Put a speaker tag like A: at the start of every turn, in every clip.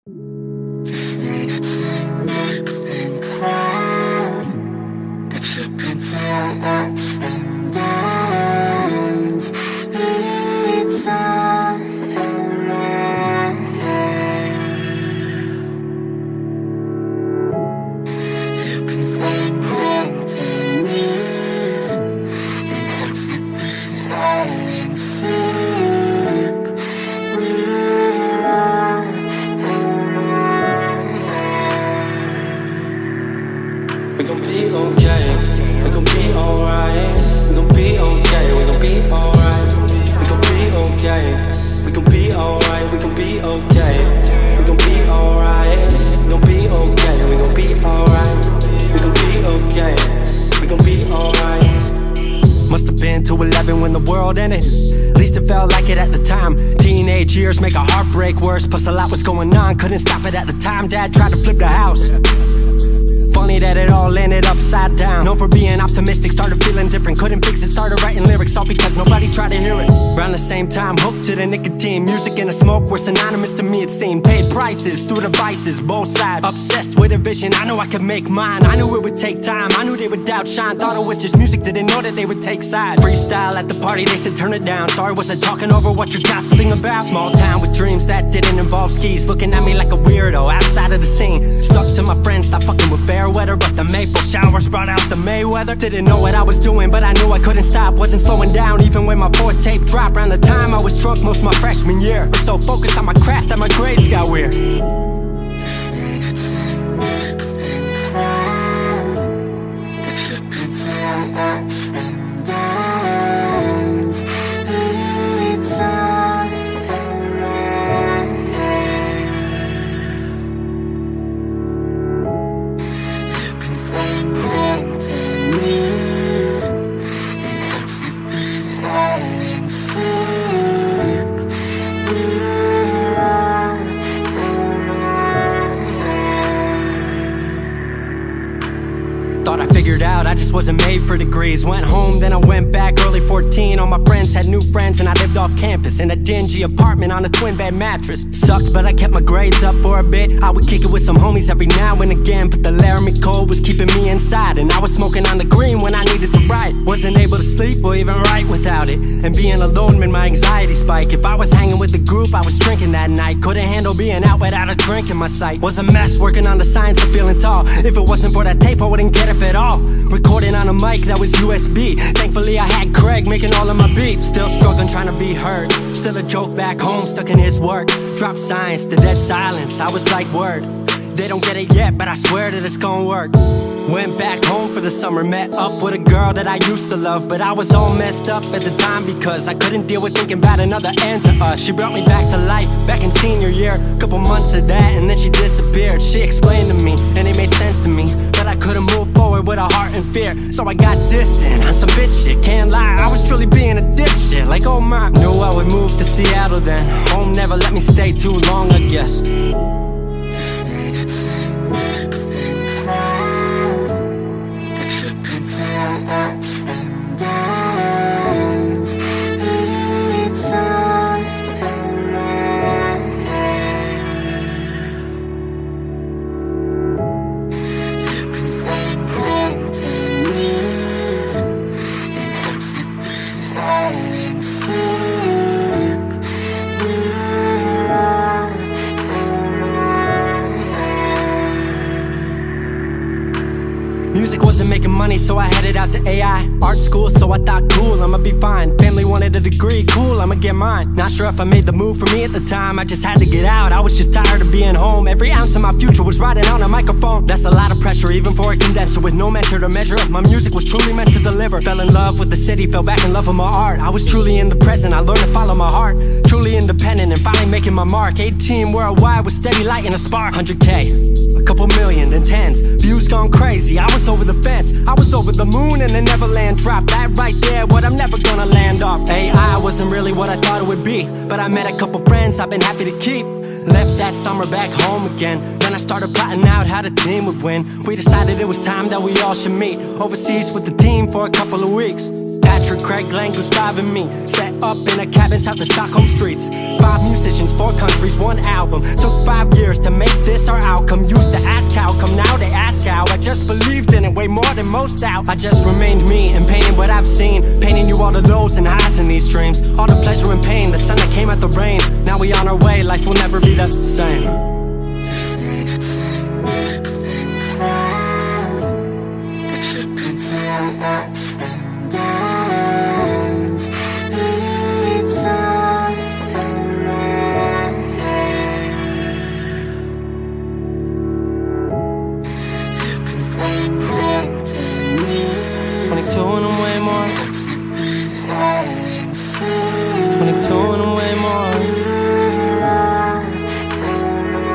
A: Just wanna make them proud, but you can tell ups and downs. It's all around. You can find company in hearts that beat high and seek. We're all
B: We gon' be okay, we gon' be alright. We gon' be okay, we gon' be alright. We gon' be okay, we gon' be alright. We gon' be okay, we gon' be alright. We gon' be okay, we gon' be alright. We gon' be okay, we gon' be alright. Must have been 2:11 when the world ended. At least it felt like it at the time. Teenage years make a heartbreak worse. Plus a lot was going on, couldn't stop it at the time. Dad tried to flip the house. Funny that it all ended upside down. Known for being optimistic, started feeling different. Couldn't fix it, started writing lyrics, all because nobody tried to hear it. Around the same time, hooked to the nicotine. Music and the smoke were synonymous to me, it seemed. Paid prices through the vices, both sides. Obsessed with a vision, I knew I could make mine. I knew it would take time, I knew they would outshine. Thought it was just music, didn't know that they would take sides. Freestyle at the party, they said turn it down. Sorry, was I talking over what you're gossiping about? Small town with dreams that didn't involve skis. Looking at me like a weirdo, outside of the scene. Stuck to my friends, stopped fucking with fair weather. But the maple showers brought out the Mayweather. Didn't know what I was doing, but I knew I couldn't stop. Wasn't slowing down, even when my fourth tape dropped. Around the time I was drunk most of my freshman year. Was so focused on my craft that my grades got weird.
A: just wanna make them proud, but you can tell ups and downs. It's all around. You can find company in hearts that beat high and seek. We're all
B: Thought I figured out, I just wasn't made for degrees. Went home, then I went back, early 14. All my friends had new friends and I lived off campus in a dingy apartment on a twin bed mattress. Sucked, but I kept my grades up for a bit. I would kick it with some homies every now and again, but the Laramie cold was keeping me inside. And I was smoking on the green when I needed to write. Wasn't able to sleep or even write without it. And being alone made my anxiety spike. If I was hanging with the group, I was drinking that night. Couldn't handle being out without a drink in my sight. Was a mess working on the science of feeling tall. If it wasn't for that tape, I wouldn't get up at all. Recording on a mic that was USB. Thankfully I had Craig making all of my beats. Still struggling trying to be heard. Still a joke back home, stuck in his work. Dropped science to dead silence, I was like word. They don't get it yet, but I swear that it's gonna work. Went back home for the summer, met up with a girl that I used to love. But I was all messed up at the time because I couldn't deal with thinking about another end to us. She brought me back to life, back in senior year. Couple months of that and then she disappeared. She explained to me, and it made sense to me, that I couldn't move forward with a heart in fear. So I got distant on some bitch shit, can't lie, I was truly being a dipshit. Like oh my, knew I would move to Seattle then. Home never let me stay too long, I guess.
A: just wanna make them proud, but you can tell ups and downs. It's all around. You can find company in hearts that beat high and seek. We're all
B: Music wasn't making money, so I headed out to AI art school, so I thought cool, I'ma be fine. Family wanted a degree, cool, I'ma get mine. Not sure if I made the move for me at the time, I just had to get out. I was just tired of being home. Every ounce of my future was riding on a microphone. That's a lot of pressure, even for a condenser with no mentor to measure up. My music was truly meant to deliver. Fell in love with the city, fell back in love with my art. I was truly in the present, I learned to follow my heart. Truly independent and finally making my mark. 18 worldwide with steady light and a spark. 100K, a couple million, then tens. Views gone crazy, I was over the fence. I was over the moon and the Neverland drop. That right there, what I'm never gonna land off. AI wasn't really what I thought it would be, but I met a couple friends I've been happy to keep. Left that summer back home again. Then I started plotting out how the team would win. We decided it was time that we all should meet overseas with the team for a couple of weeks.
C: Patrick, Craig, Glenn, Gustavo and me set up in a cabin south of Stockholm streets. 5 musicians, 4 countries, 1 album. Took 5 years to make this our outcome. Used to ask how come, now they ask how. I just believed in it way more than most out. I just remained me and painted what I've seen, painting you all the lows and highs in these dreams, all the pleasure and pain, the sun that came out the rain. Now we on our way, life will never be the same.
A: Ups and downs, it's all around. You can find plenty.
C: 22 and I'm way more. 22 and I'm way more.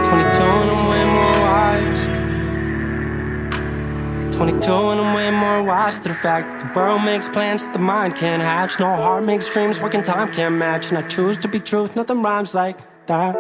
C: 22 and I'm way more wise. 22 and I'm way more wise to the fact that the world makes plans that the mind can't hatch. No heart makes dreams, working time can't match. And I choose to be truth, nothing rhymes like that.